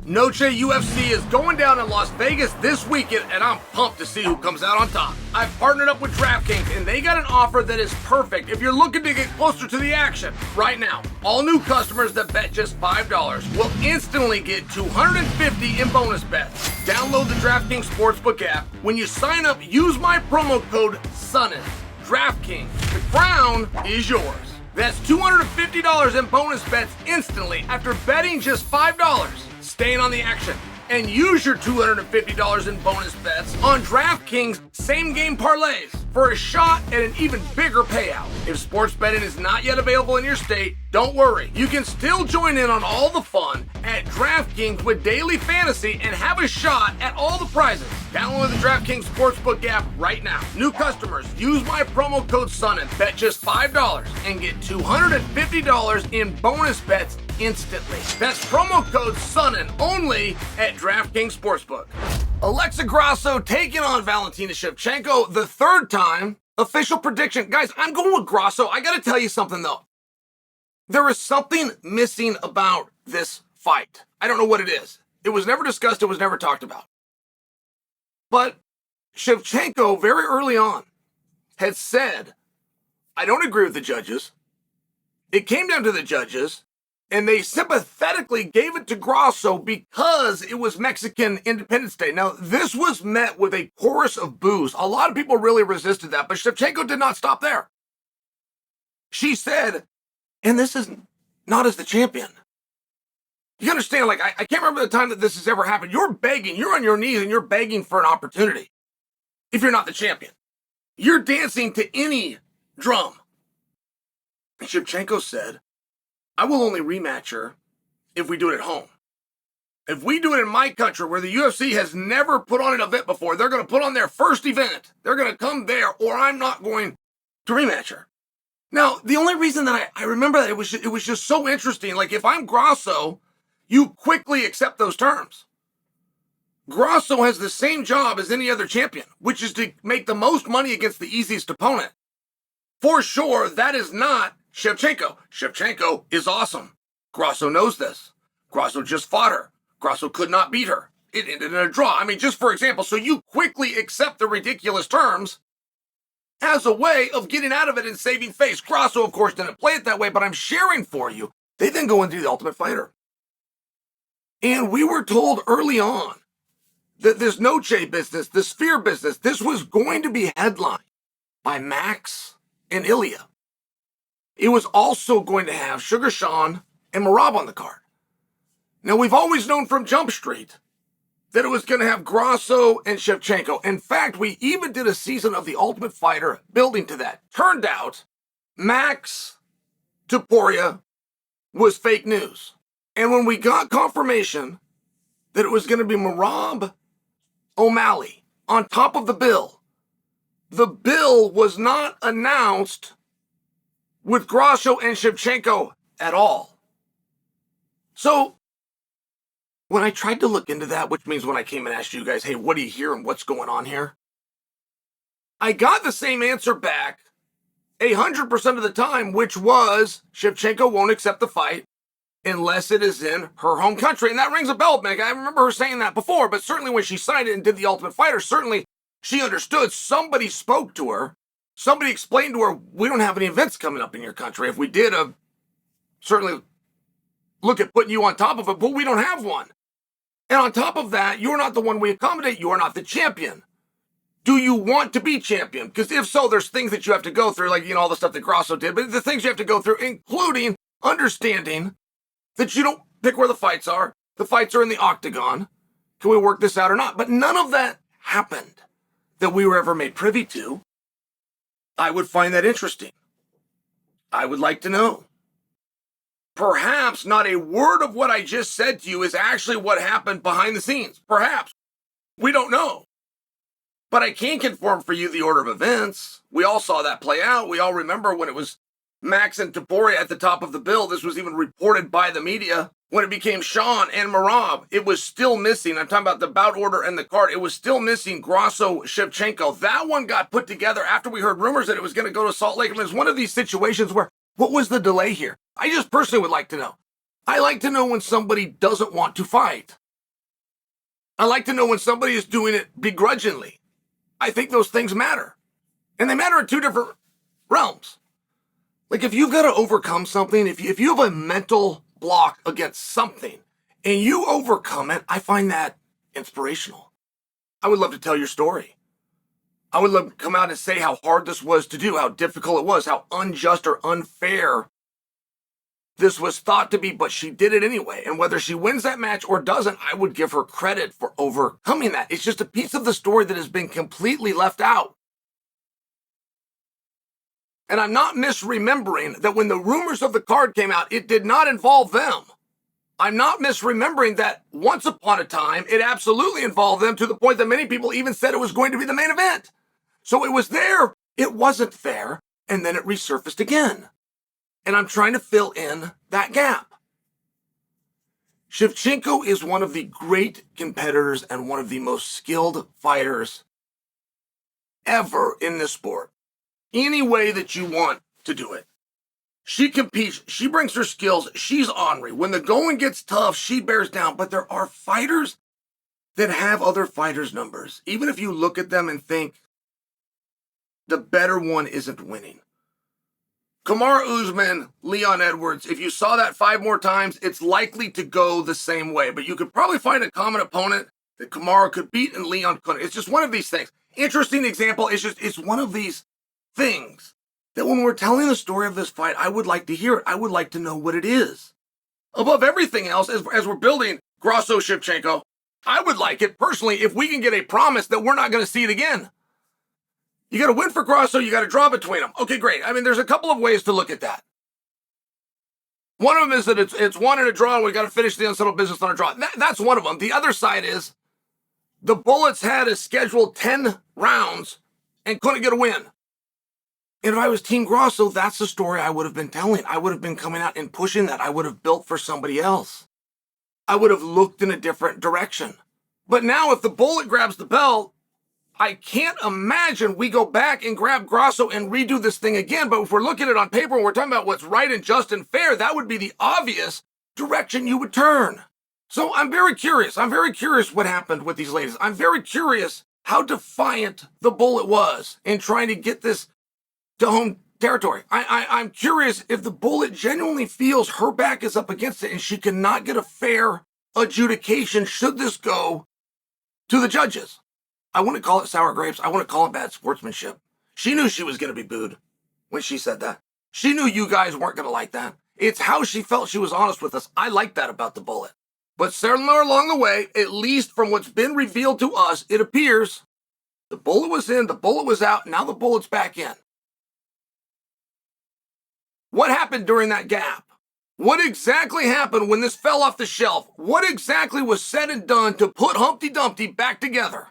Noche UFC is going down in Las Vegas this weekend, and I'm pumped to see who comes out on top. I've partnered up with DraftKings, and they got an offer that is perfect if you're looking to get closer to the action. Right now, all new customers that bet just $5 will instantly get $250 in bonus bets. Download the DraftKings Sportsbook app. When you sign up, use my promo code SONNEN. DraftKings, the crown is yours. That's $250 in bonus bets instantly after betting just $5. Staying on the action and use your $250 in bonus bets on DraftKings same-game parlays for a shot at an even bigger payout. If sports betting is not yet available in your state, don't worry. You can still join in on all the fun at DraftKings with daily fantasy and have a shot at all the prizes. Download the DraftKings Sportsbook app right now. New customers, use my promo code SONNEN. Bet just $5 and get $250 in bonus bets instantly. That's promo code SONNEN only at DraftKings Sportsbook. Alex Grasso taking on Valentina Shevchenko the third time. Official prediction. Guys, I'm going with Grasso. I got to tell you something, though. There is something missing about this fight. I don't know what it is. It was never discussed. It was never talked about. But Shevchenko, very early on, had said, I don't agree with the judges. It came down to the judges, and they sympathetically gave it to Grasso because it was Mexican Independence Day. Now, this was met with a chorus of boos. A lot of people really resisted that, but Shevchenko did not stop there. She said, and this is not as the champion. You understand, like, I can't remember the time that this has ever happened. You're begging, you're on your knees, and you're begging for an opportunity. If you're not the champion, you're dancing to any drum. And Shevchenko said, I will only rematch her if we do it at home. If we do it in my country where the UFC has never put on an event before, they're going to put on their first event. They're going to come there, or I'm not going to rematch her. Now, the only reason that I remember that it was just so interesting. Like, if I'm Grasso, you quickly accept those terms. Grasso has the same job as any other champion, which is to make the most money against the easiest opponent. For sure, that is not Shevchenko. Shevchenko is awesome. Grasso knows this. Grasso just fought her. Grasso could not beat her. It ended in a draw. I mean, just for example, so you quickly accept the ridiculous terms as a way of getting out of it and saving face. Grasso, of course, didn't play it that way, but I'm sharing for you. They then go into the Ultimate Fighter. And we were told early on that this Noche business, the Sphere business, this was going to be headlined by Max and Ilya. It was also going to have Sugar Sean and Merab on the card. Now, we've always known from Jump Street that it was going to have Grasso and Shevchenko. In fact, we even did a season of The Ultimate Fighter building to that. Turned out, Max Topuria was fake news. And when we got confirmation that it was going to be Merab O'Malley on top of the bill was not announced with Grasso and Shevchenko at all. So, when I tried to look into that, which means when I came and asked you guys, hey, what do you hear and what's going on here? I got the same answer back 100% of the time, which was Shevchenko won't accept the fight unless it is in her home country. And that rings a bell, Meg. I remember her saying that before, but certainly when she signed it and did the Ultimate Fighter, certainly she understood. Somebody spoke to her. Somebody explained to her, we don't have any events coming up in your country. If we did, certainly look at putting you on top of it, but we don't have one. And on top of that, you're not the one we accommodate. You are not the champion. Do you want to be champion? Because if so, there's things that you have to go through, like, all the stuff that Grasso did, but the things you have to go through, including understanding that you don't pick where the fights are. The fights are in the octagon. Can we work this out or not? But none of that happened that we were ever made privy to. I would find that interesting. I would like to know. Perhaps not a word of what I just said to you is actually what happened behind the scenes. Perhaps. We don't know. But I can confirm for you the order of events. We all saw that play out. We all remember when it was Max and Topuria at the top of the bill. This was even reported by the media. When it became Sean and Merab, it was still missing. I'm talking about the bout order and the card. It was still missing Grasso-Shevchenko. That one got put together after we heard rumors that it was going to go to Salt Lake. It was one of these situations where, what was the delay here? I just personally would like to know. I like to know when somebody doesn't want to fight. I like to know when somebody is doing it begrudgingly. I think those things matter. And they matter in two different realms. Like if you've got to overcome something, if you have a mental block against something and you overcome it, I find that inspirational. I would love to tell your story. I would love to come out and say how hard this was to do, how difficult it was, how unjust or unfair this was thought to be, but she did it anyway. And whether she wins that match or doesn't, I would give her credit for overcoming that. It's just a piece of the story that has been completely left out. And I'm not misremembering that when the rumors of the card came out, it did not involve them. I'm not misremembering that once upon a time, it absolutely involved them to the point that many people even said it was going to be the main event. So it was there, it wasn't fair, and then it resurfaced again. And I'm trying to fill in that gap. Shevchenko is one of the great competitors and one of the most skilled fighters ever in this sport. Any way that you want to do it. She competes, she brings her skills, she's ornery. When the going gets tough, she bears down. But there are fighters that have other fighters' numbers. Even if you look at them and think, the better one isn't winning. Kamaru Usman, Leon Edwards, if you saw that 5 more times, it's likely to go the same way. But you could probably find a common opponent that Kamaru could beat and Leon couldn't. It's just one of these things. Interesting example, it's one of these things that when we're telling the story of this fight, I would like to hear it. I would like to know what it is. Above everything else, as we're building Grasso-Shevchenko, I would like it personally if we can get a promise that we're not going to see it again. You got to win for Grasso, you got to draw between them. Okay, great. I mean, there's a couple of ways to look at that. One of them is that it's won and a draw, and we got to finish the unsettled business on a draw. That's one of them. The other side is the Bullets had a scheduled 10 rounds and couldn't get a win. And if I was Team Grasso, that's the story I would have been telling. I would have been coming out and pushing that. I would have built for somebody else. I would have looked in a different direction. But now if the Bullet grabs the belt, I can't imagine we go back and grab Grasso and redo this thing again. But if we're looking at it on paper and we're talking about what's right and just and fair, that would be the obvious direction you would turn. So I'm very curious. I'm very curious what happened with these ladies. I'm very curious how defiant the Bullet was in trying to get this to home territory. I'm curious if the Bullet genuinely feels her back is up against it and she cannot get a fair adjudication should this go to the judges. I wouldn't call it sour grapes. I wouldn't call it bad sportsmanship. She knew she was going to be booed when she said that. She knew you guys weren't going to like that. It's how she felt. She was honest with us. I like that about the Bullet. But somewhere along the way, at least from what's been revealed to us, it appears the Bullet was in, the Bullet was out, now the Bullet's back in. What happened during that gap? What exactly happened when this fell off the shelf? What exactly was said and done to put Humpty Dumpty back together?